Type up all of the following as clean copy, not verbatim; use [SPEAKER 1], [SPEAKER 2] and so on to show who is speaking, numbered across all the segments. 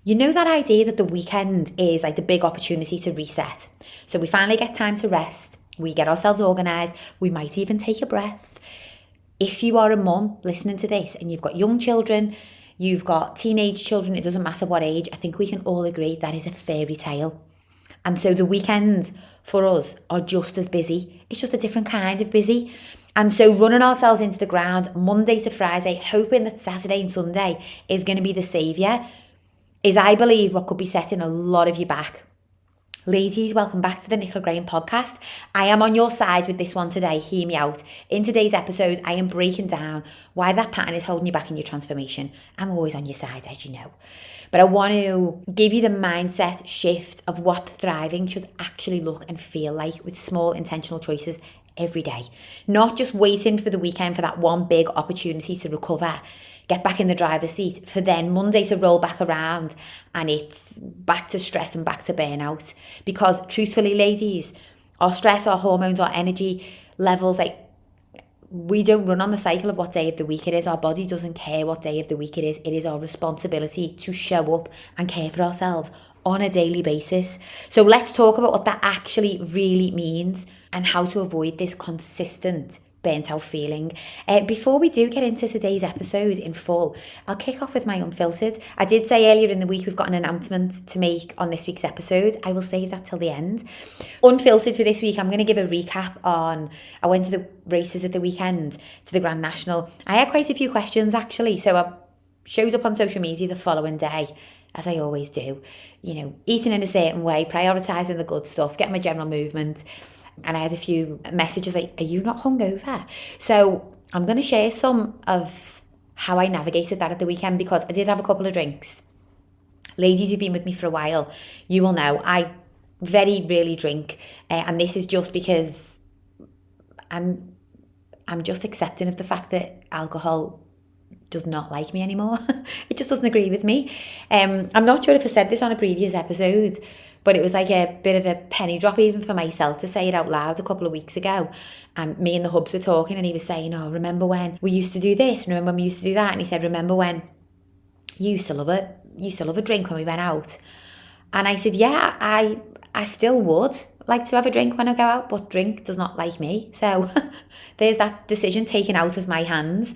[SPEAKER 1] You know that idea that the weekend is like the big opportunity to reset. So we finally get time to rest. We get ourselves organised. We might even take a breath. If you are a mum listening to this and you've got young children, you've got teenage children, it doesn't matter what age, I think we can all agree that is a fairy tale. And so the weekends for us are just as busy. It's just a different kind of busy. And so running ourselves into the ground Monday to Friday, hoping that Saturday and Sunday is going to be the saviour, is, I believe, what could be setting a lot of you back. Ladies, welcome back to the Nicola Graham Podcast. I am on your side with this one today. Hear me out. In today's episode, I am breaking down why that pattern is holding you back in your transformation. I'm always on your side, as you know. But I want to give you the mindset shift of what thriving should actually look and feel like with small intentional choices every day. Not just waiting for the weekend for that one big opportunity to recover, get back in the driver's seat, for then Monday to roll back around and it's back to stress and back to burnout. Because truthfully, ladies, our stress, our hormones, our energy levels, like, we don't run on the cycle of what day of the week it is. Our body doesn't care what day of the week it is. It is our responsibility to show up and care for ourselves on a daily basis. So let's talk about what that actually really means and how to avoid this consistent burnt out feeling. Before we do get into today's episode in full, I'll kick off with my Unfiltered. I did say earlier in the week we've got an announcement to make on this week's episode. I will save that till the end. Unfiltered for this week, I'm going to give a recap on, I went to the races at the weekend, to the Grand National. I had quite a few questions actually, so I showed up on social media the following day, as I always do, eating in a certain way, prioritising the good stuff, getting my general movement. And I had a few messages like, are you not hungover? So I'm going to share some of how I navigated that at the weekend, because I did have a couple of drinks. Ladies who've been with me for a while, you will know I very rarely drink. And this is just because I'm just accepting of the fact that alcohol does not like me anymore. It just doesn't agree with me. I'm not sure if I said this on a previous episode, but it was like a bit of a penny drop even for myself to say it out loud a couple of weeks ago. And me and the hubs were talking and he was saying, oh, remember when we used to do this? Remember when we used to do that? And he said, remember when you used to love it? You used to love a drink when we went out. And I said, yeah, I still would like to have a drink when I go out, but drink does not like me. So there's that decision taken out of my hands.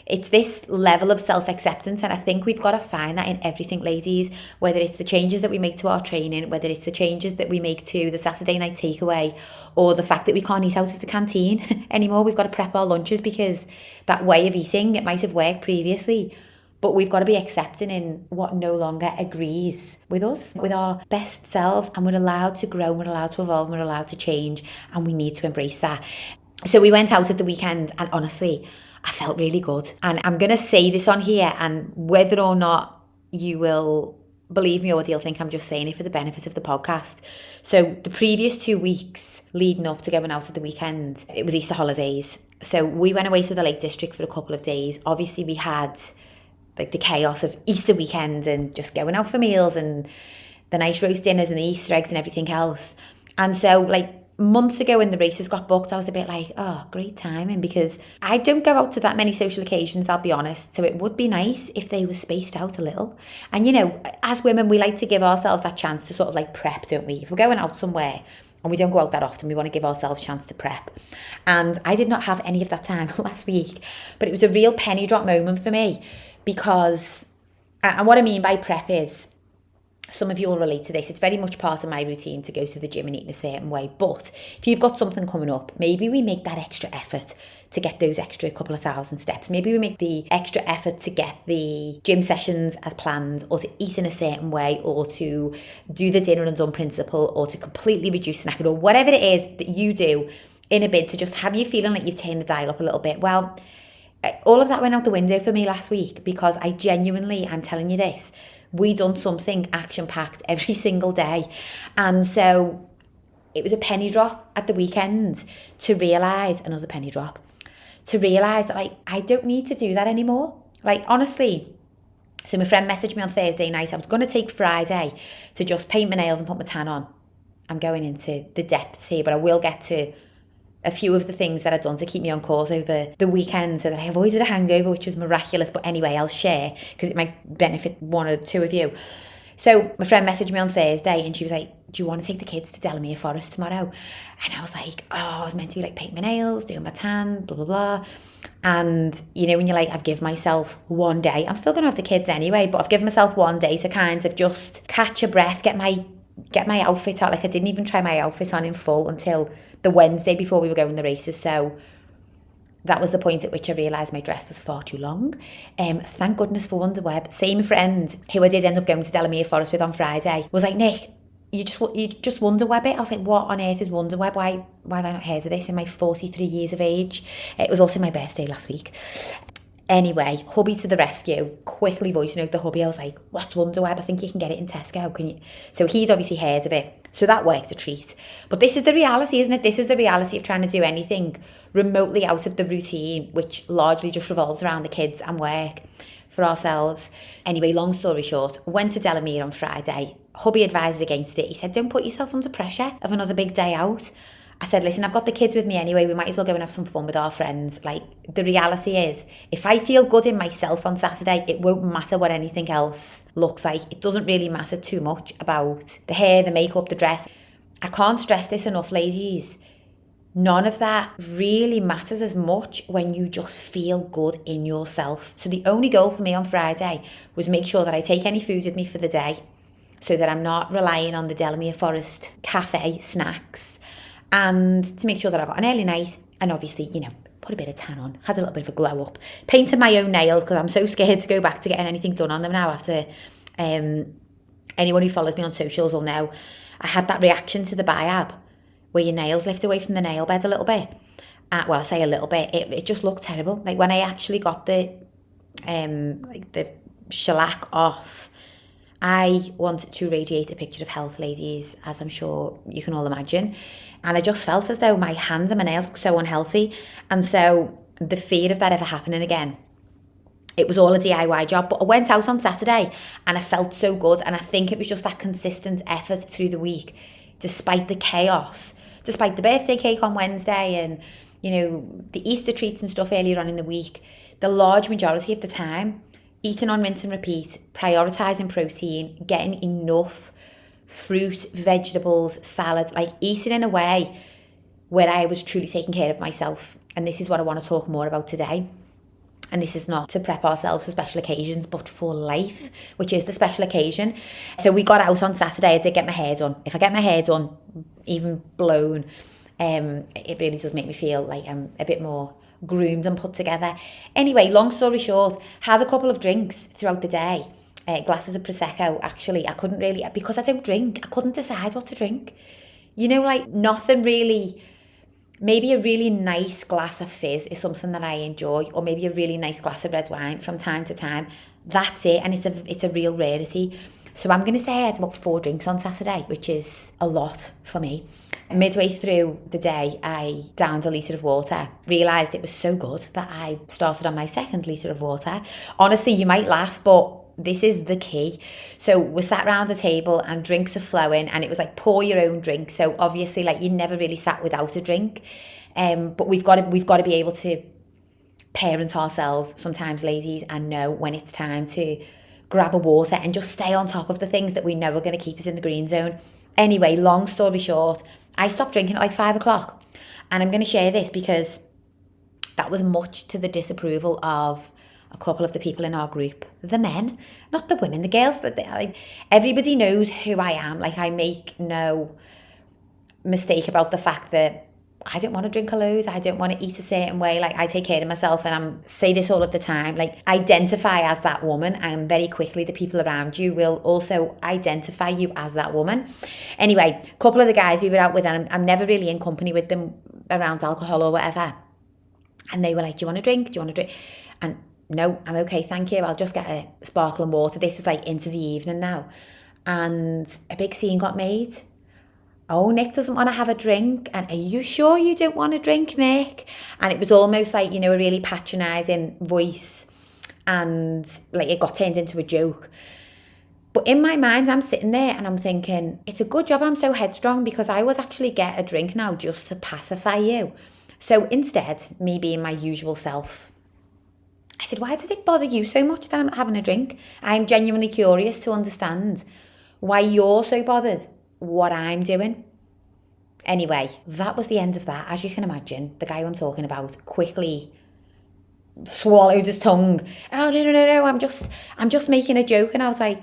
[SPEAKER 1] It's this level of self-acceptance, and I think we've got to find that in everything, ladies, whether it's the changes that we make to our training, whether it's the changes that we make to the Saturday night takeaway, or the fact that we can't eat out of the canteen anymore. We've got to prep our lunches because that way of eating, it might have worked previously, but we've got to be accepting in what no longer agrees with us, with our best selves, and we're allowed to grow, we're allowed to evolve, we're allowed to change, and we need to embrace that. So we went out at the weekend, and honestly, I felt really good. And I'm going to say this on here, and whether or not you will believe me or whether you'll think I'm just saying it for the benefit of the podcast. So the previous 2 weeks leading up to going out at the weekend, it was Easter holidays. So we went away to the Lake District for a couple of days. Obviously we had like the chaos of Easter weekend and just going out for meals and the nice roast dinners and the Easter eggs and everything else. And so like months ago when the races got booked, I was a bit like, oh, great timing, because I don't go out to that many social occasions, I'll be honest. So it would be nice if they were spaced out a little. And as women, we like to give ourselves that chance to sort of like prep, don't we? If we're going out somewhere and we don't go out that often, we want to give ourselves a chance to prep. And I did not have any of that time last week, but it was a real penny drop moment for me, because, and what I mean by prep is, some of you will relate to this. It's very much part of my routine to go to the gym and eat in a certain way. But if you've got something coming up, maybe we make that extra effort to get those extra couple of thousand steps. Maybe we make the extra effort to get the gym sessions as planned, or to eat in a certain way, or to do the dinner and done principle, or to completely reduce snacking, or whatever it is that you do in a bid to just have you feeling like you've turned the dial up a little bit. Well, all of that went out the window for me last week, because I genuinely, I'm telling you this, we done something action-packed every single day. And so it was a penny drop at the weekend to realise, another penny drop, to realise that I don't need to do that anymore. Honestly, so my friend messaged me on Thursday night. I was going to take Friday to just paint my nails and put my tan on. I'm going into the depths here, but I will get to a few of the things that I'd done to keep me on course over the weekend so that I avoided a hangover, which was miraculous. But anyway, I'll share because it might benefit one or two of you. So my friend messaged me on Thursday and she was like, do you want to take the kids to Delamere Forest tomorrow? And I was like, I was meant to be like painting my nails, doing my tan, blah, blah, blah. And you know, when you're like, I've given myself one day, I'm still going to have the kids anyway, but I've given myself one day to kind of just catch a breath, get my outfit out. Like I didn't even try my outfit on in full until the Wednesday before we were going the races. So that was the point at which I realised my dress was far too long. Thank goodness for Wonderweb. Same friend who I did end up going to Delamere Forest with on Friday was like, Nick, you just Wonderweb it. I was like, what on earth is Wonderweb? Why have I not heard of this in my 43 years of age? It was also my birthday last week. Anyway, hubby to the rescue, quickly voice note the hubby. I was like, what's Wonderweb? I think you can get it in Tesco. Can you? So he's obviously heard of it. So that worked a treat. But this is the reality, isn't it? This is the reality of trying to do anything remotely out of the routine, which largely just revolves around the kids and work for ourselves. Anyway, long story short, went to Delamere on Friday. Hubby advised against it. He said, don't put yourself under pressure of another big day out. I said, listen, I've got the kids with me anyway. We might as well go and have some fun with our friends. Like, the reality is, if I feel good in myself on Saturday, it won't matter what anything else looks like. It doesn't really matter too much about the hair, the makeup, the dress. I can't stress this enough, ladies. None of that really matters as much when you just feel good in yourself. So the only goal for me on Friday was make sure that I take any food with me for the day so that I'm not relying on the Delamere Forest cafe snacks, and to make sure that I got an early night and obviously, you know, put a bit of tan on, had a little bit of a glow up, painted my own nails because I'm so scared to go back to getting anything done on them now after anyone who follows me on socials will know I had that reaction to the biab where your nails lift away from the nail bed a little bit. Well, I say a little bit, it just looked terrible. Like when I actually got the shellac off, I wanted to radiate a picture of health, ladies, as I'm sure you can all imagine. And I just felt as though my hands and my nails were so unhealthy. And so the fear of that ever happening again, it was all a DIY job. But I went out on Saturday and I felt so good. And I think it was just that consistent effort through the week, despite the chaos, despite the birthday cake on Wednesday and, you know, the Easter treats and stuff earlier on in the week. The large majority of the time, eating on rinse and repeat, prioritising protein, getting enough fruit, vegetables, salads, like eating in a way where I was truly taking care of myself. And this is what I want to talk more about today. And this is not to prep ourselves for special occasions, but for life, which is the special occasion. So we got out on Saturday. I did get my hair done. If I get my hair done, even blown, it really does make me feel like I'm a bit more groomed and put together. Anyway, long story short, had a couple of drinks throughout the day. Glasses of Prosecco, actually. I couldn't really, because I don't drink, I couldn't decide what to drink. You know, like nothing really. Maybe a really nice glass of fizz is something that I enjoy, or maybe a really nice glass of red wine from time to time. That's it, and it's a real rarity. So I'm going to say I had about 4 drinks on Saturday, which is a lot for me. Midway through the day, I downed a litre of water, realised it was so good that I started on my 2nd litre of water. Honestly, you might laugh, but this is the key. So we sat around a table and drinks are flowing, and it was like pour your own drink. So obviously, like you never really sat without a drink, but we've got to be able to parent ourselves sometimes, ladies, and know when it's time to grab a water and just stay on top of the things that we know are going to keep us in the green zone. Anyway, long story short, I stopped drinking at like 5 o'clock, and I'm going to share this because that was much to the disapproval of a couple of the people in our group, the men, not the women, the girls. Like, everybody knows who I am. Like, I make no mistake about the fact that I don't want to drink a load. I don't want to eat a certain way. Like, I take care of myself, and I say this all of the time. Like, identify as that woman, and very quickly the people around you will also identify you as that woman. Anyway, a couple of the guys we were out with, and I'm never really in company with them around alcohol or whatever. And they were like, do you want to drink? Do you want to drink? And no, I'm okay, thank you. I'll just get a sparkling water. This was like into the evening now. And a big scene got made. Oh, Nick doesn't want to have a drink. And are you sure you don't want to drink, Nick? And it was almost like, you know, a really patronising voice. And like it got turned into a joke. But in my mind, I'm sitting there and I'm thinking, it's a good job I'm so headstrong, because I would actually get a drink now just to pacify you. So instead, me being my usual self, I said, why does it bother you so much that I'm not having a drink? I'm genuinely curious to understand why you're so bothered what I'm doing. Anyway, that was the end of that. As you can imagine, the guy I'm talking about quickly swallowed his tongue. Oh, no, I'm just making a joke. And I was like,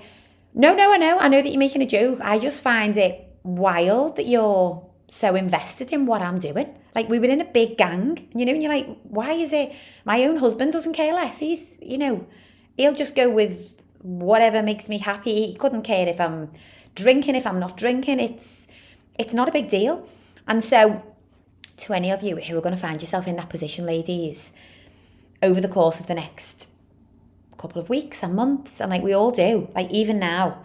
[SPEAKER 1] no, I know that you're making a joke. I just find it wild that you're so invested in what I'm doing. Like, we were in a big gang, and you're like, why is it? My own husband doesn't care less. He's, he'll just go with whatever makes me happy. He couldn't care if I'm drinking, if I'm not drinking. It's not a big deal. And so, to any of you who are going to find yourself in that position, ladies, over the course of the next couple of weeks and months, and like we all do, like even now,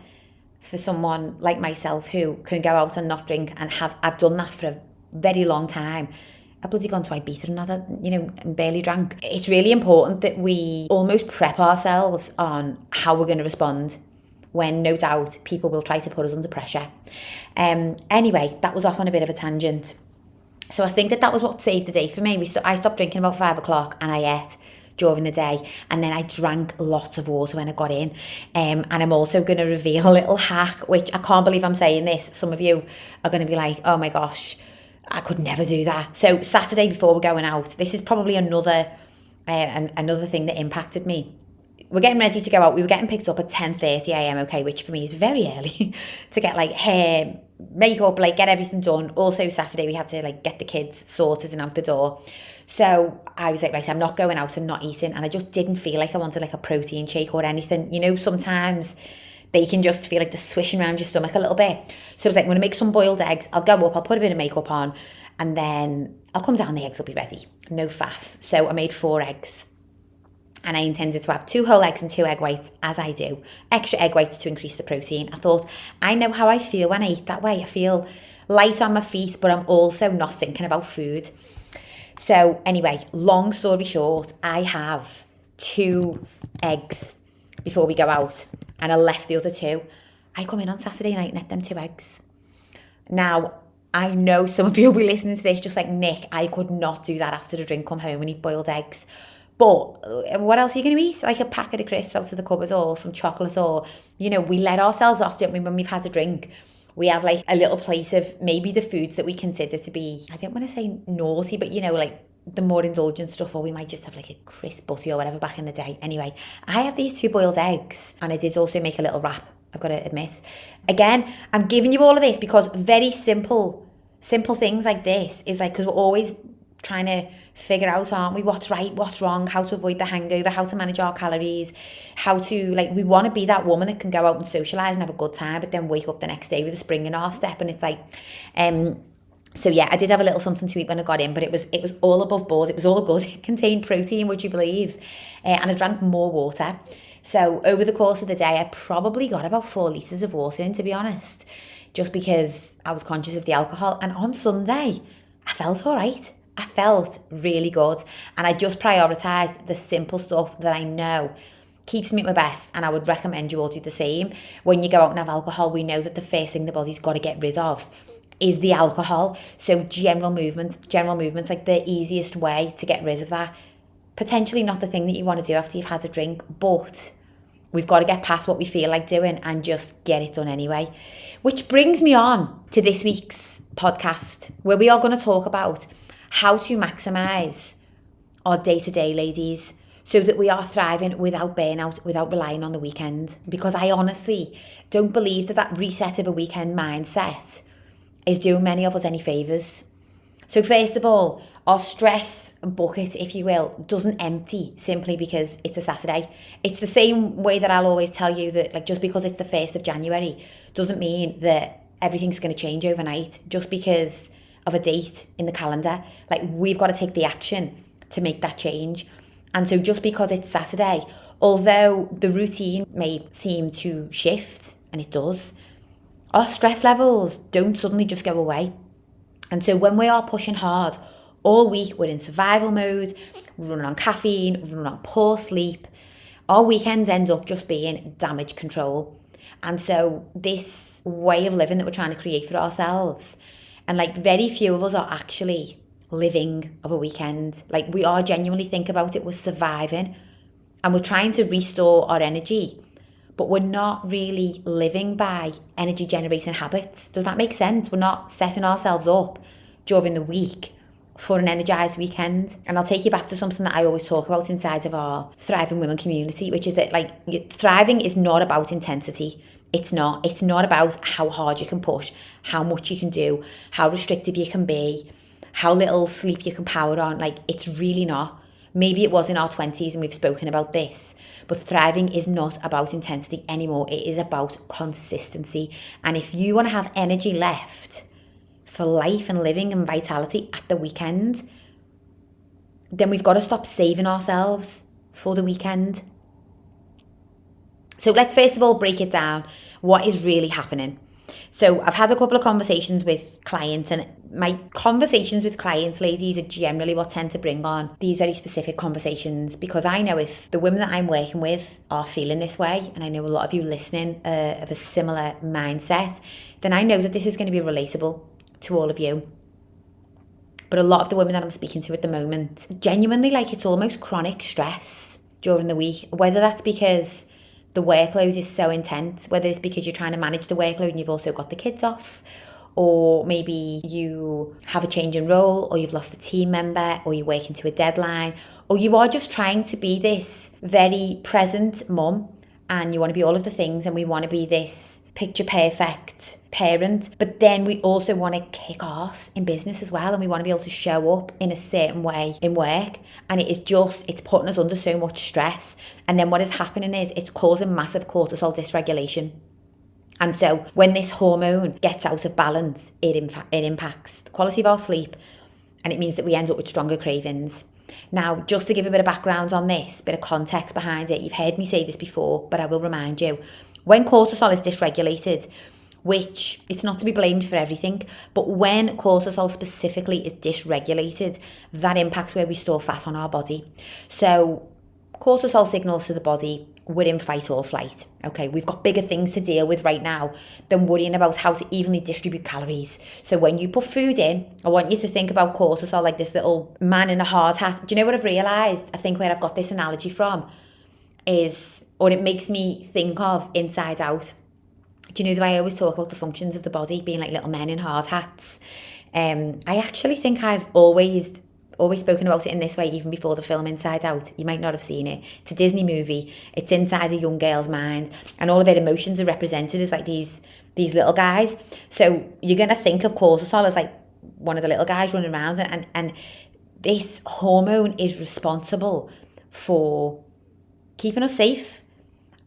[SPEAKER 1] for someone like myself who can go out and not drink, and I've done that for a very long time. I've bloody gone to Ibiza and barely drank. It's really important that we almost prep ourselves on how we're going to respond when no doubt people will try to put us under pressure. Anyway, that was off on a bit of a tangent. So I think that was what saved the day for me. I stopped drinking about 5 o'clock and I ate during the day, and then I drank lots of water when I got in. And I'm also going to reveal a little hack, which I can't believe I'm saying this. Some of you are going to be like, oh my gosh, I could never do that. So Saturday before we're going out, this is probably another thing that impacted me. We're getting ready to go out. We were getting picked up at 10:30 a.m, okay, which for me is very early to get like hair, makeup, like get everything done. Also Saturday we had to like get the kids sorted and out the door. So I was like, right, I'm not going out and not eating. And I just didn't feel like I wanted like a protein shake or anything. Sometimes they can just feel like they're swishing around your stomach a little bit. So I was like, I'm going to make some boiled eggs. I'll go up, I'll put a bit of makeup on, and then I'll come down, the eggs will be ready. No faff. So I made 4 eggs. And I intended to have 2 whole eggs and 2 egg whites, as I do. Extra egg whites to increase the protein. I thought, I know how I feel when I eat that way. I feel light on my feet, but I'm also not thinking about food. So anyway, long story short, I have 2 eggs before we go out, and I left the other 2. I come in on Saturday night and eat them 2 eggs. Now, I know some of you will be listening to this just like, Nick, I could not do that after the drink, come home and eat boiled eggs. But what else are you going to eat? Like a packet of crisps out of the cupboard, or some chocolate, or, we let ourselves off, don't we, when we've had a drink. We have like a little plate of maybe the foods that we consider to be, I don't want to say naughty, but like the more indulgent stuff, or we might just have like a crisp butty or whatever back in the day. Anyway, I have these 2 boiled eggs, and I did also make a little wrap, I've got to admit. Again, I'm giving you all of this because very simple things like this is like, because we're always trying to figure out, aren't we, what's right, what's wrong, how to avoid the hangover, how to manage our calories, how to, like, we want to be that woman that can go out and socialise and have a good time, but then wake up the next day with a spring in our step. And it's like, so yeah, I did have a little something to eat when I got in, but it was all above board. It was all good. It contained protein, would you believe? And I drank more water. So over the course of the day, I probably got about 4 litres of water in, to be honest, just because I was conscious of the alcohol. And on Sunday, I felt all right. I felt really good, and I just prioritised the simple stuff that I know keeps me at my best, and I would recommend you all do the same. When you go out and have alcohol, we know that the first thing the body's got to get rid of is the alcohol. So general movement's like the easiest way to get rid of that. Potentially not the thing that you want to do after you've had a drink, but we've got to get past what we feel like doing and just get it done anyway. Which brings me on to this week's podcast, where we are going to talk about how to maximise our day-to-day, ladies, so that we are thriving without burnout, without relying on the weekend. Because I honestly don't believe that reset of a weekend mindset is doing many of us any favours. So first of all, our stress bucket, if you will, doesn't empty simply because it's a Saturday. It's the same way that I'll always tell you that, like, just because it's the 1st of January doesn't mean that everything's going to change overnight. Just because of a date in the calendar, like, we've got to take the action to make that change. And so just because it's Saturday, although the routine may seem to shift, and it does, our stress levels don't suddenly just go away. And so when we are pushing hard all week, we're in survival mode, we're running on caffeine, we're running on poor sleep, our weekends end up just being damage control. And so this way of living that we're trying to create for ourselves, and like very few of us are actually living of a weekend. Like, we are genuinely think about it, we're surviving and we're trying to restore our energy, but we're not really living by energy generating habits. Does that make sense? We're not setting ourselves up during the week for an energized weekend. And I'll take you back to something that I always talk about inside of our Thriving Women community, which is that, like, thriving is not about intensity. It's not about how hard you can push, how much you can do, how restrictive you can be, how little sleep you can power on. Like, it's really not. Maybe it was in our 20s and we've spoken about this, but thriving is not about intensity anymore. It is about consistency. And if you want to have energy left for life and living and vitality at the weekend, then we've got to stop saving ourselves for the weekend. So let's first of all break it down. What is really happening? So I've had a couple of conversations with clients, and my conversations with clients, ladies, are generally what tend to bring on these very specific conversations, because I know if the women that I'm working with are feeling this way, and I know a lot of you listening have a similar mindset, then I know that this is going to be relatable to all of you. But a lot of the women that I'm speaking to at the moment, genuinely, like, it's almost chronic stress during the week, whether that's because the workload is so intense, whether it's because you're trying to manage the workload and you've also got the kids off, or maybe you have a change in role, or you've lost a team member, or you're working to a deadline, or you are just trying to be this very present mum, and you want to be all of the things, and we want to be this picture perfect parent, but then we also want to kick ass in business as well, and we want to be able to show up in a certain way in work, and it's putting us under so much stress. And then what is happening is it's causing massive cortisol dysregulation. And so when this hormone gets out of balance, it impacts the quality of our sleep, and it means that we end up with stronger cravings. Now, just to give a bit of background on this, bit of context behind it, you've heard me say this before, but I will remind you. When cortisol is dysregulated, which it's not to be blamed for everything, but when cortisol specifically is dysregulated, that impacts where we store fat on our body. So cortisol signals to the body, we're in fight or flight. Okay, we've got bigger things to deal with right now than worrying about how to evenly distribute calories. So when you put food in, I want you to think about cortisol like this little man in a hard hat. Do you know what I've realised? I think where I've got this analogy from is, or it makes me think of Inside Out. Do you know the way I always talk about the functions of the body being like little men in hard hats? I actually think I've always spoken about it in this way, even before the film Inside Out. You might not have seen it. It's a Disney movie. It's inside a young girl's mind, and all of her emotions are represented as like these little guys. So you're going to think of cortisol as like one of the little guys running around, and this hormone is responsible for keeping us safe.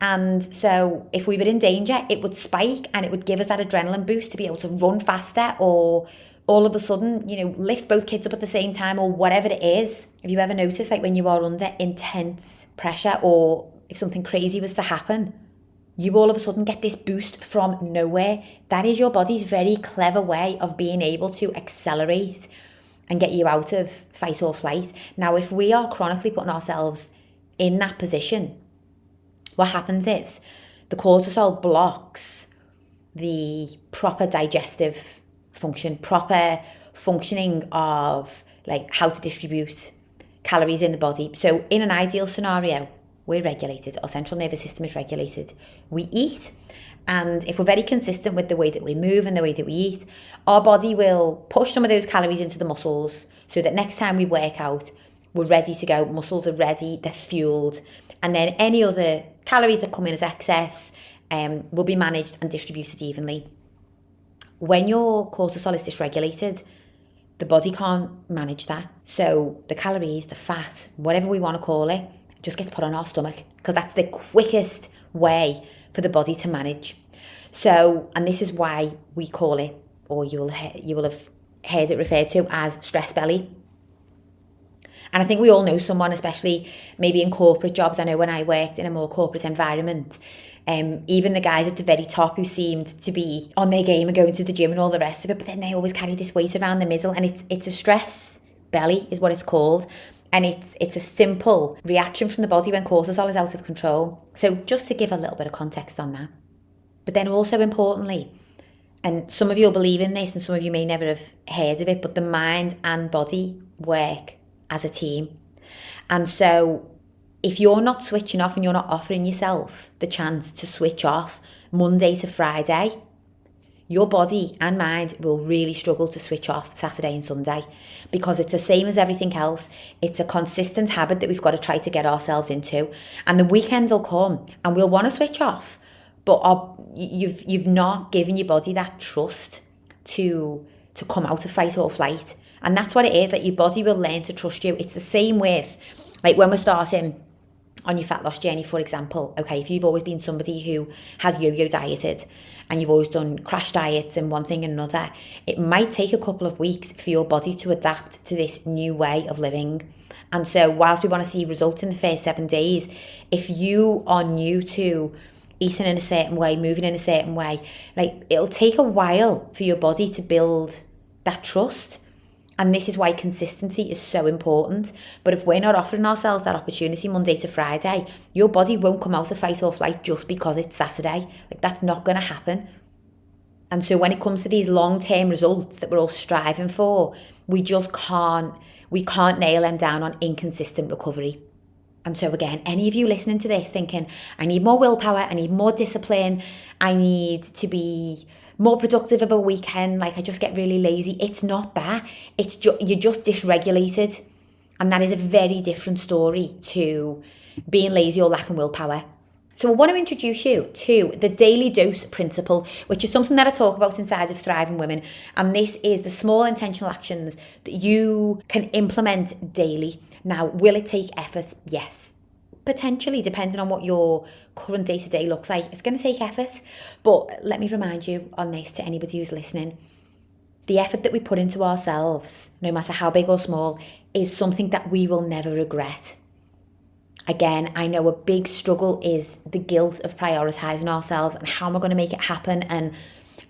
[SPEAKER 1] And so if we were in danger, it would spike and it would give us that adrenaline boost to be able to run faster, or all of a sudden, lift both kids up at the same time, or whatever it is. Have you ever noticed, like, when you are under intense pressure, or if something crazy was to happen, you all of a sudden get this boost from nowhere? That is your body's very clever way of being able to accelerate and get you out of fight or flight. Now, if we are chronically putting ourselves in that position, what happens is the cortisol blocks the proper digestive function, proper functioning of like how to distribute calories in the body. So in an ideal scenario, we're regulated, our central nervous system is regulated. We eat, and if we're very consistent with the way that we move and the way that we eat, our body will push some of those calories into the muscles so that next time we work out, we're ready to go. Muscles are ready, they're fueled. And then any other calories that come in as excess will be managed and distributed evenly. When your cortisol is dysregulated, the body can't manage that. So the calories, the fat, whatever we want to call it, just gets put on our stomach, because that's the quickest way for the body to manage. So, and this is why we call it, or you will have heard it referred to as stress belly. And I think we all know someone, especially maybe in corporate jobs. I know when I worked in a more corporate environment, even the guys at the very top who seemed to be on their game and going to the gym and all the rest of it, but then they always carry this weight around the middle, and it's a stress belly is what it's called. And it's a simple reaction from the body when cortisol is out of control. So just to give a little bit of context on that. But then also importantly, And some of you will believe in this and some of you may never have heard of it, but the mind and body work as a team. And so if you're not switching off and you're not offering yourself the chance to switch off Monday to Friday, your body and mind will really struggle to switch off Saturday and Sunday, because it's the same as everything else. It's a consistent habit that we've got to try to get ourselves into. And the weekends will come and we'll want to switch off, but you've not given your body that trust to come out of fight or flight. And that's what it is, that your body will learn to trust you. It's the same with, like, when we're starting on your fat loss journey, for example. Okay, if you've always been somebody who has yo-yo dieted and you've always done crash diets and one thing and another, it might take a couple of weeks for your body to adapt to this new way of living. And so whilst we want to see results in the first 7 days, if you are new to eating in a certain way, moving in a certain way, like, it'll take a while for your body to build that trust. And this is why consistency is so important. But if we're not offering ourselves that opportunity Monday to Friday, your body won't come out of fight or flight just because it's Saturday. Like, that's not going to happen. And so when it comes to these long-term results that we're all striving for, we can't nail them down on inconsistent recovery. And so again, any of you listening to this thinking, I need more willpower, I need more discipline, I need to be more productive of a weekend, like, I just get really lazy. It's not that. It's you're just dysregulated. And that is a very different story to being lazy or lacking willpower. So I want to introduce you to the daily dose principle, which is something that I talk about inside of Thriving Women. And this is the small intentional actions that you can implement daily. Now, will it take effort? Yes. Potentially, depending on what your current day-to-day looks like, it's going to take effort. But let me remind you on this, to anybody who's listening, the effort that we put into ourselves, no matter how big or small, is something that we will never regret. Again, I know a big struggle is the guilt of prioritising ourselves and how am I going to make it happen, and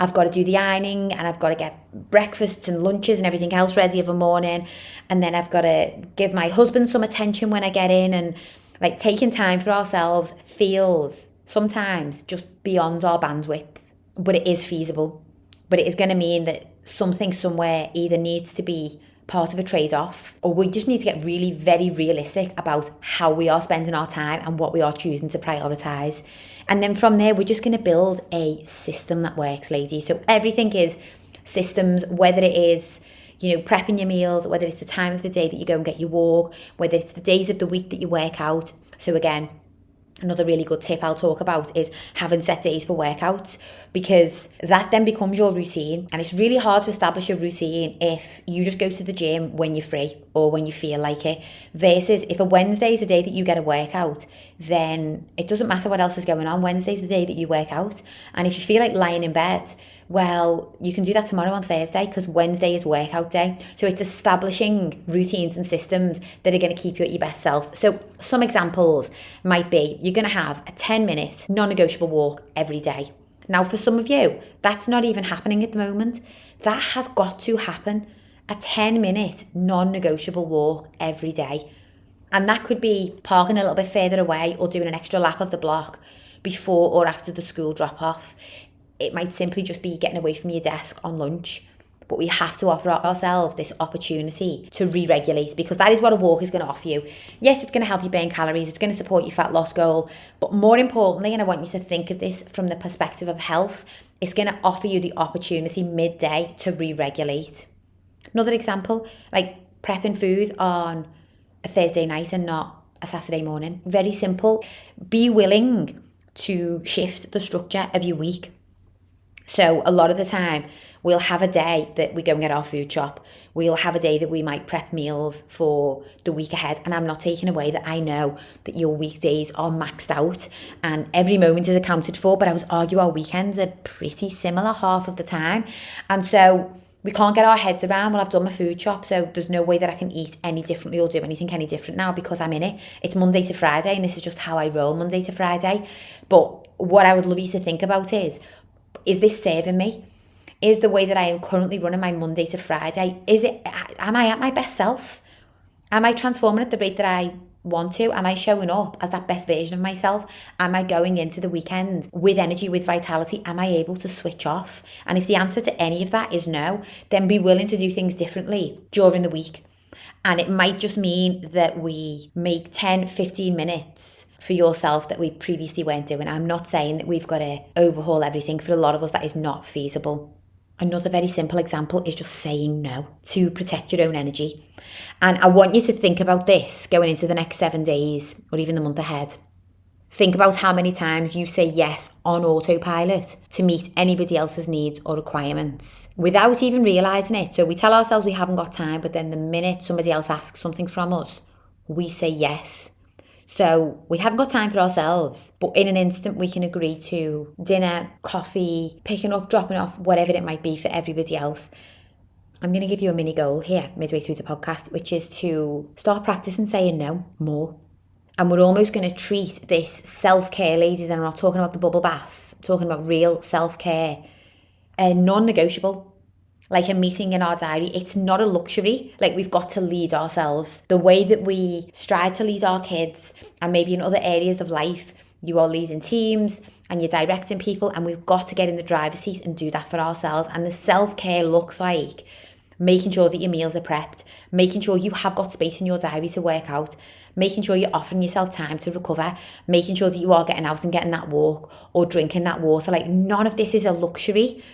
[SPEAKER 1] I've got to do the ironing and I've got to get breakfasts and lunches and everything else ready of a morning, and then I've got to give my husband some attention when I get in, and like, taking time for ourselves feels sometimes just beyond our bandwidth, but it is feasible. But it is going to mean that something somewhere either needs to be part of a trade-off, or we just need to get really very realistic about how we are spending our time and what we are choosing to prioritise. And then from there, we're just going to build a system that works, ladies. So everything is systems, whether it is, prepping your meals, whether it's the time of the day that you go and get your walk, whether it's the days of the week that you work out. So again, another really good tip I'll talk about is having set days for workouts, because that then becomes your routine. And it's really hard to establish a routine if you just go to the gym when you're free or when you feel like it, versus if a Wednesday is a day that you get a workout, then it doesn't matter what else is going on. Wednesday's the day that you work out. And if you feel like lying in bed, well, you can do that tomorrow on Thursday, because Wednesday is workout day. So it's establishing routines and systems that are going to keep you at your best self. So some examples might be, you're going to have a 10-minute non-negotiable walk every day. Now, for some of you, that's not even happening at the moment. That has got to happen. A 10-minute non-negotiable walk every day. And that could be parking a little bit further away or doing an extra lap of the block before or after the school drop-off. It might simply just be getting away from your desk on lunch. But we have to offer ourselves this opportunity to re-regulate, because that is what a walk is going to offer you. Yes, it's going to help you burn calories. It's going to support your fat loss goal. But more importantly, and I want you to think of this from the perspective of health, it's going to offer you the opportunity midday to re-regulate. Another example, like prepping food on a Thursday night and not a Saturday morning. Very simple. Be willing to shift the structure of your week. So a lot of the time, we'll have a day that we go and get our food shop. We'll have a day that we might prep meals for the week ahead. And I'm not taking away that I know that your weekdays are maxed out and every moment is accounted for. But I would argue our weekends are pretty similar half of the time. And so we can't get our heads around, well, I've done my food shop, so there's no way that I can eat any differently or do anything any different now because I'm in it. It's Monday to Friday, and this is just how I roll Monday to Friday. But what I would love you to think about is this serving me? Is the way that I am currently running my Monday to Friday, am I at my best self? Am I transforming at the rate that I want to? Am I showing up as that best version of myself? Am I going into the weekend with energy, with vitality? Am I able to switch off? And if the answer to any of that is no, then be willing to do things differently during the week. And it might just mean that we make 10, 15 minutes for yourself that we previously weren't doing. I'm not saying that we've got to overhaul everything. For a lot of us, that is not feasible. Another very simple example is just saying no to protect your own energy. And I want you to think about this going into the next 7 days or even the month ahead. Think about how many times you say yes on autopilot to meet anybody else's needs or requirements without even realising it. So we tell ourselves we haven't got time, but then the minute somebody else asks something from us, we say yes. So we haven't got time for ourselves, but in an instant we can agree to dinner, coffee, picking up, dropping off, whatever it might be for everybody else. I'm going to give you a mini goal here midway through the podcast, which is to start practicing saying no more. And we're almost going to treat this self-care, ladies, and I'm not talking about the bubble bath, I'm talking about real self-care, non-negotiable. Like a meeting in our diary. It's not a luxury. Like, we've got to lead ourselves. The way that we strive to lead our kids, and maybe in other areas of life, you are leading teams and you're directing people, and we've got to get in the driver's seat and do that for ourselves. And the self-care looks like making sure that your meals are prepped, making sure you have got space in your diary to work out, making sure you're offering yourself time to recover, making sure that you are getting out and getting that walk or drinking that water. Like, none of this is a luxury.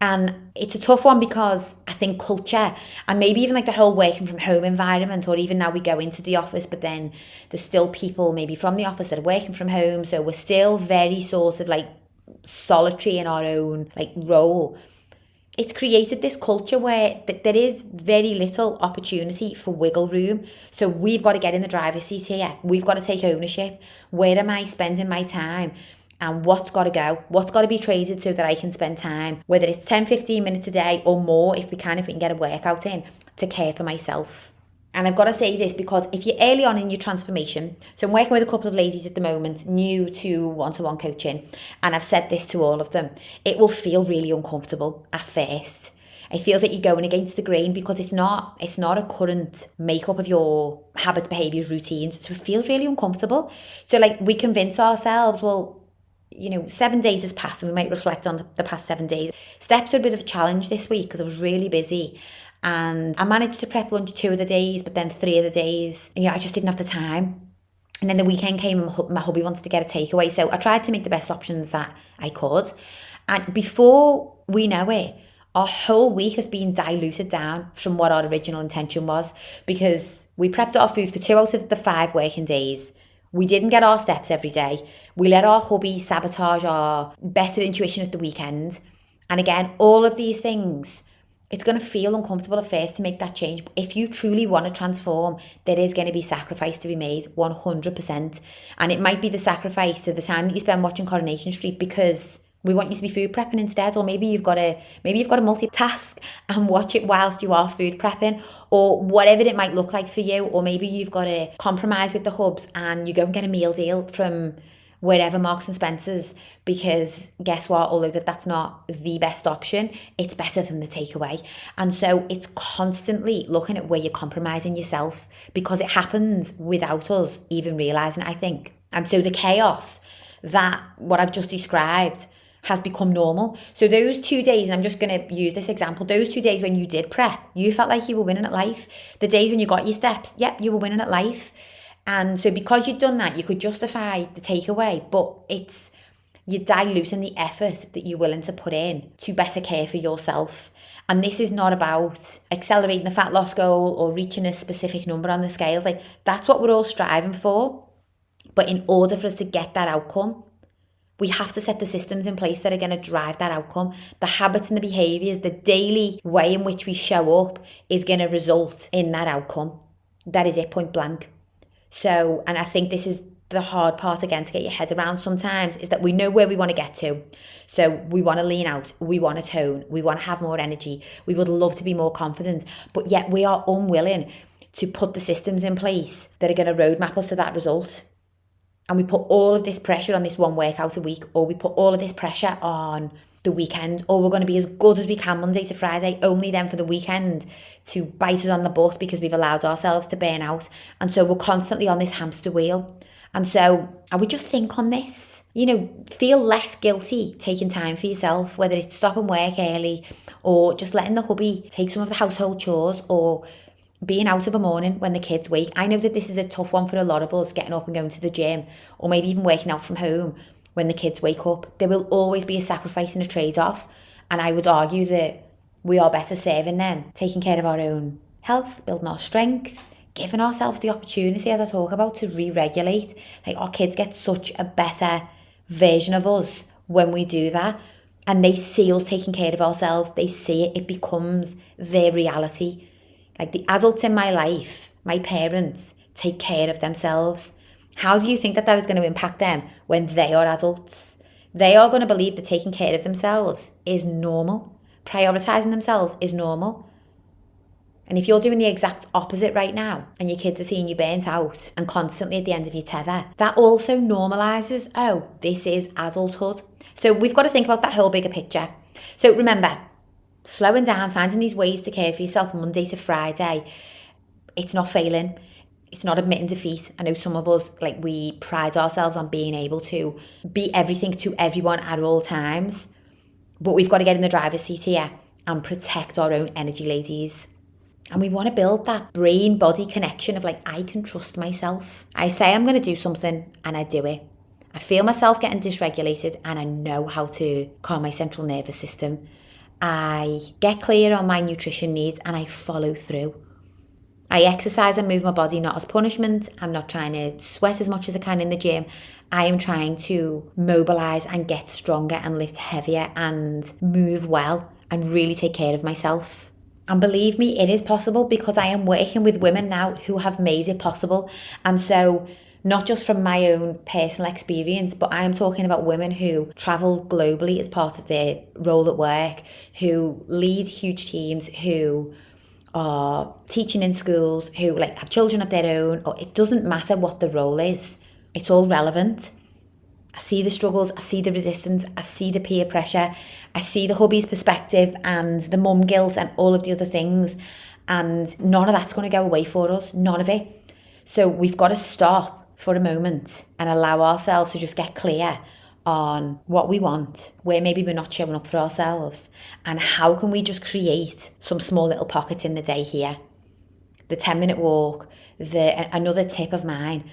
[SPEAKER 1] And it's a tough one because I think culture and maybe even like the whole working from home environment, or even now we go into the office, but then there's still people maybe from the office that are working from home. So we're still very sort of like solitary in our own like role. It's created this culture where there is very little opportunity for wiggle room. So we've got to get in the driver's seat here. We've got to take ownership. Where am I spending my time? And what's got to go? What's got to be traded so that I can spend time, whether it's 10, 15 minutes a day or more, if we can get a workout in, to care for myself. And I've got to say this because if you're early on in your transformation, so I'm working with a couple of ladies at the moment, new to one-to-one coaching, and I've said this to all of them, it will feel really uncomfortable at first. It feels like you're going against the grain because it's not a current makeup of your habits, behaviours, routines. So it feels really uncomfortable. So like we convince ourselves, well, 7 days has passed and we might reflect on the past 7 days. Steps are a bit of a challenge this week because I was really busy and I managed to prep lunch 2 of the days, but then 3 of the days, I just didn't have the time. And then the weekend came and my hubby wanted to get a takeaway. So I tried to make the best options that I could. And before we know it, our whole week has been diluted down from what our original intention was because we prepped our food for 2 out of the 5 working days. We didn't get our steps every day. We let our hubby sabotage our better intuition at the weekend. And again, all of these things, it's going to feel uncomfortable at first to make that change. But if you truly want to transform, there is going to be sacrifice to be made, 100%. And it might be the sacrifice of the time that you spend watching Coronation Street because we want you to be food prepping instead, or maybe you've got to multitask and watch it whilst you are food prepping, or whatever it might look like for you. Or maybe you've got to compromise with the hubs and you go and get a meal deal from wherever, Marks and Spencer's, because guess what, although that's not the best option, it's better than the takeaway. And so it's constantly looking at where you're compromising yourself because it happens without us even realising it, I think. And so the chaos that what I've just described has become normal. So those 2 days, and I'm just going to use this example, those 2 days when you did prep, you felt like you were winning at life. The days when you got your steps, you were winning at life. And so because you'd done that, you could justify the takeaway, but you're diluting the effort that you're willing to put in to better care for yourself. And this is not about accelerating the fat loss goal or reaching a specific number on the scales. Like, that's what we're all striving for. But in order for us to get that outcome, we have to set the systems in place that are going to drive that outcome. The habits and the behaviours, the daily way in which we show up is going to result in that outcome. That is it, point blank. So, and I think this is the hard part again to get your head around sometimes, is that we know where we want to get to. So we want to lean out, we want to tone, we want to have more energy, we would love to be more confident, but yet we are unwilling to put the systems in place that are going to roadmap us to that result. And we put all of this pressure on this one workout a week, or we put all of this pressure on the weekend, or we're going to be as good as we can Monday to Friday, only then for the weekend to bite us on the butt because we've allowed ourselves to burn out. And so we're constantly on this hamster wheel. And so I would just think on this, feel less guilty taking time for yourself, whether it's stopping work early or just letting the hubby take some of the household chores or being out of a morning when the kids wake. I know that this is a tough one for a lot of us, getting up and going to the gym or maybe even working out from home when the kids wake up. There will always be a sacrifice and a trade-off. And I would argue that we are better serving them, taking care of our own health, building our strength, giving ourselves the opportunity, as I talk about, to re-regulate. Like, our kids get such a better version of us when we do that. And they see us taking care of ourselves. They see it. It becomes their reality. Like, the adults in my life, my parents, take care of themselves. How do you think that is going to impact them when they are adults? They are going to believe that taking care of themselves is normal. Prioritizing themselves is normal. And if you're doing the exact opposite right now and your kids are seeing you burnt out and constantly at the end of your tether, that also normalizes, oh, this is adulthood. So we've got to think about that whole bigger picture. So remember, slowing down, finding these ways to care for yourself Monday to Friday, it's not failing. It's not admitting defeat. I know some of us, we pride ourselves on being able to be everything to everyone at all times. But we've got to get in the driver's seat here and protect our own energy, ladies. And we want to build that brain-body connection of I can trust myself. I say I'm going to do something and I do it. I feel myself getting dysregulated and I know how to calm my central nervous system. I get clear on my nutrition needs and I follow through. I exercise and move my body not as punishment. I'm not trying to sweat as much as I can in the gym. I am trying to mobilise and get stronger and lift heavier and move well and really take care of myself. And believe me, it is possible because I am working with women now who have made it possible. And so not just from my own personal experience, but I am talking about women who travel globally as part of their role at work, who lead huge teams, who are teaching in schools, who have children of their own, or it doesn't matter what the role is. It's all relevant. I see the struggles, I see the resistance, I see the peer pressure, I see the hubby's perspective and the mum guilt and all of the other things. And none of that's going to go away for us, none of it. So we've got to stop for a moment and allow ourselves to just get clear on what we want, where maybe we're not showing up for ourselves, and how can we just create some small little pockets in the day here. The 10-minute walk, another tip of mine,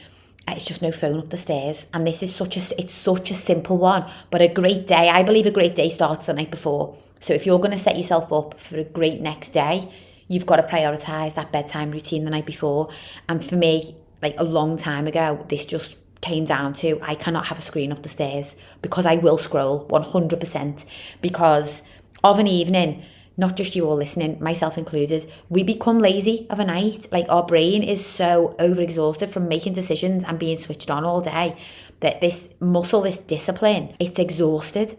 [SPEAKER 1] it's just no phone up the stairs. And this is such a simple one, but a great day, I believe a great day starts the night before. So if you're going to set yourself up for a great next day, you've got to prioritise that bedtime routine the night before. And for me, a long time ago, this just came down to I cannot have a screen up the stairs because I will scroll 100%, because of an evening, not just you all listening, myself included, we become lazy of a night. Our brain is so overexhausted from making decisions and being switched on all day that this muscle, this discipline, it's exhausted.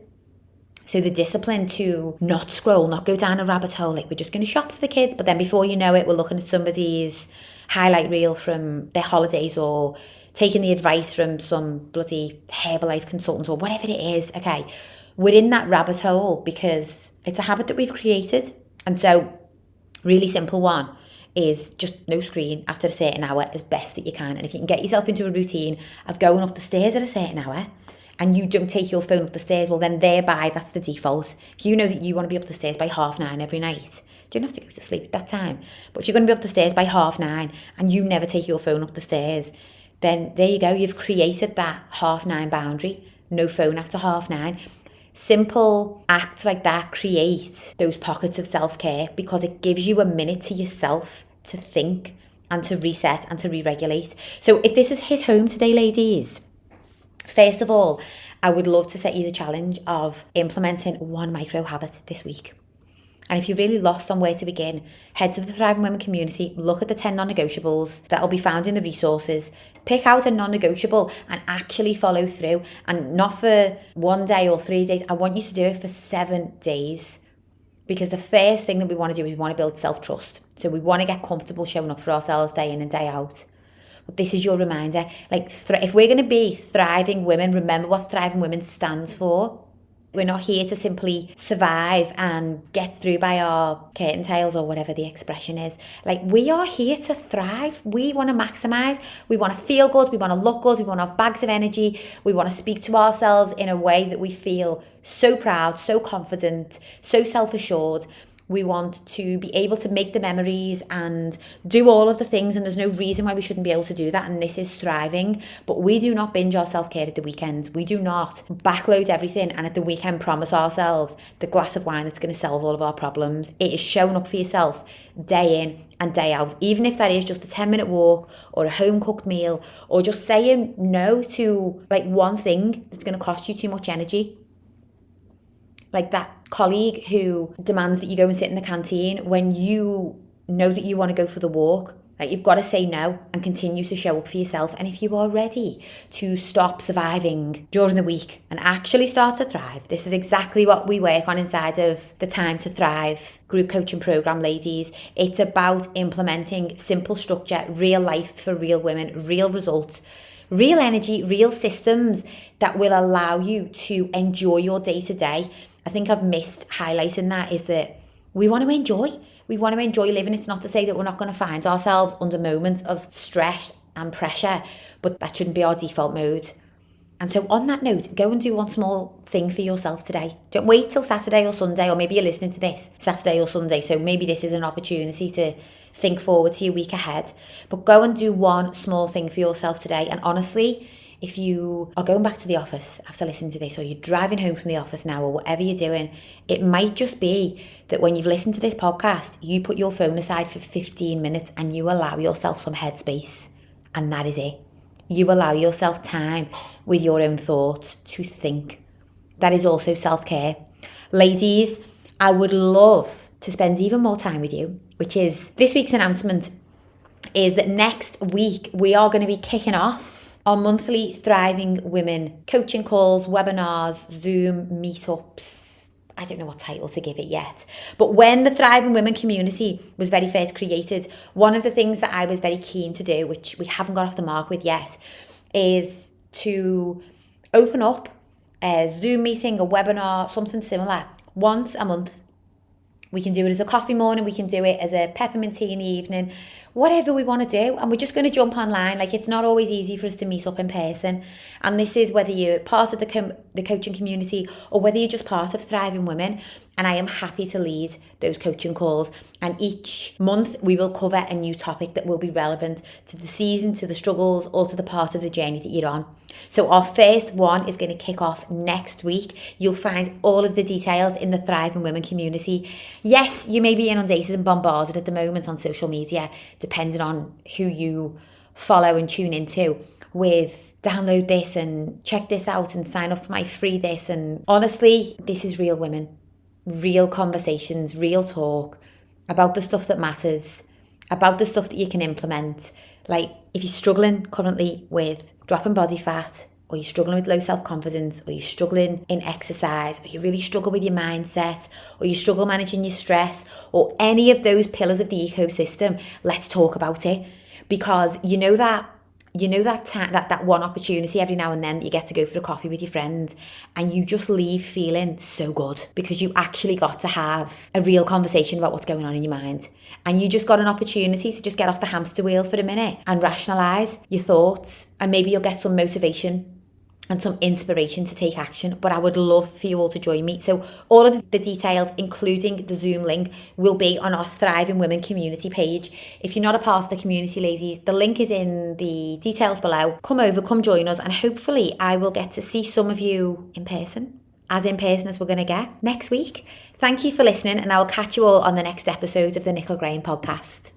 [SPEAKER 1] So the discipline to not scroll, not go down a rabbit hole, we're just going to shop for the kids, but then before you know it, we're looking at somebody's highlight reel from their holidays or taking the advice from some bloody Herbalife consultant or whatever it is. Okay, we're in that rabbit hole because it's a habit that we've created. And so really simple one is just no screen after a certain hour as best that you can. And if you can get yourself into a routine of going up the stairs at a certain hour and you don't take your phone up the stairs, well then thereby that's the default. If you know that you want to be up the stairs by 9:30 every night, you don't have to go to sleep at that time. But if you're going to be up the stairs by 9:30 and you never take your phone up the stairs, then there you go. You've created that 9:30 boundary. No phone after 9:30. Simple acts like that create those pockets of self-care because it gives you a minute to yourself to think and to reset and to re-regulate. So if this has hit home today, ladies, first of all, I would love to set you the challenge of implementing one micro habit this week. And if you're really lost on where to begin, head to the Thriving Women community, look at the 10 non-negotiables that will be found in the resources, pick out a non-negotiable and actually follow through. And not for 1 day or 3 days, I want you to do it for 7 days. Because the first thing that we want to do is we want to build self-trust. So we want to get comfortable showing up for ourselves day in and day out. But this is your reminder. If we're going to be thriving women, remember what Thriving Women stands for. We're not here to simply survive and get through by our curtain tails or whatever the expression is. Like, we are here to thrive. We want to maximize. We want to feel good. We want to look good. We want to have bags of energy. We want to speak to ourselves in a way that we feel so proud, so confident, so self-assured. We want to be able to make the memories and do all of the things, and there's no reason why we shouldn't be able to do that, and this is thriving. But we do not binge our self-care at the weekends. We do not backload everything and at the weekend promise ourselves the glass of wine that's going to solve all of our problems. It is showing up for yourself day in and day out, even if that is just a 10-minute walk or a home-cooked meal, or just saying no to like one thing that's going to cost you too much energy. Like that colleague who demands that you go and sit in the canteen when you know that you want to go for the walk. Like, you've got to say no and continue to show up for yourself. And if you are ready to stop surviving during the week and actually start to thrive, this is exactly what we work on inside of the Time to Thrive group coaching program, ladies. It's about implementing simple structure, real life for real women, real results, real energy, real systems that will allow you to enjoy your day to day. I think I've missed highlighting that, is that we want to enjoy. We want to enjoy living. It's not to say that we're not going to find ourselves under moments of stress and pressure, but that shouldn't be our default mode. And so on that note, go and do one small thing for yourself today. Don't wait till Saturday or Sunday, or maybe you're listening to this Saturday or Sunday, so maybe this is an opportunity to think forward to your week ahead. But go and do one small thing for yourself today. And honestly, if you are going back to the office after listening to this, or you're driving home from the office now, or whatever you're doing, it might just be that when you've listened to this podcast, you put your phone aside for 15 minutes and you allow yourself some headspace. And that is it. You allow yourself time with your own thoughts to think. That is also self-care. Ladies, I would love to spend even more time with you, which is this week's announcement is that next week we are going to be kicking off our monthly Thriving Women coaching calls, webinars, Zoom meetups. I don't know what title to give it yet. But when the Thriving Women community was very first created, one of the things that I was very keen to do, which we haven't got off the mark with yet, is to open up a Zoom meeting, a webinar, something similar, once a month. We can do it as a coffee morning, we can do it as a peppermint tea in the evening, whatever we want to do. And we're just going to jump online. Like, it's not always easy for us to meet up in person. And this is whether you're part of the coaching community or whether you're just part of Thriving Women. And I am happy to lead those coaching calls. And each month we will cover a new topic that will be relevant to the season, to the struggles, or to the part of the journey that you're on. So our first one is going to kick off next week. You'll find all of the details in the Thriving Women community. Yes, you may be inundated and bombarded at the moment on social media, depending on who you follow and tune into, with download this and check this out and sign up for my free this. And honestly, this is real women, real conversations, real talk about the stuff that matters, about the stuff that you can implement. Like, if you're struggling currently with dropping body fat, or you're struggling with low self-confidence, or you're struggling in exercise, or you really struggle with your mindset, or you struggle managing your stress, or any of those pillars of the ecosystem, let's talk about it. Because you know that one opportunity every now and then that you get to go for a coffee with your friend and you just leave feeling so good because you actually got to have a real conversation about what's going on in your mind. And you just got an opportunity to just get off the hamster wheel for a minute and rationalize your thoughts, and maybe you'll get some motivation and some inspiration to take action. But I would love for you all to join me. So all of the details, including the Zoom link, will be on our Thriving Women community page. If you're not a part of the community, ladies, the link is in the details below. Come over, come join us, and hopefully I will get to see some of you in person as we're going to get next week. Thank you for listening, and I will catch you all on the next episode of the Nicola Graham Podcast.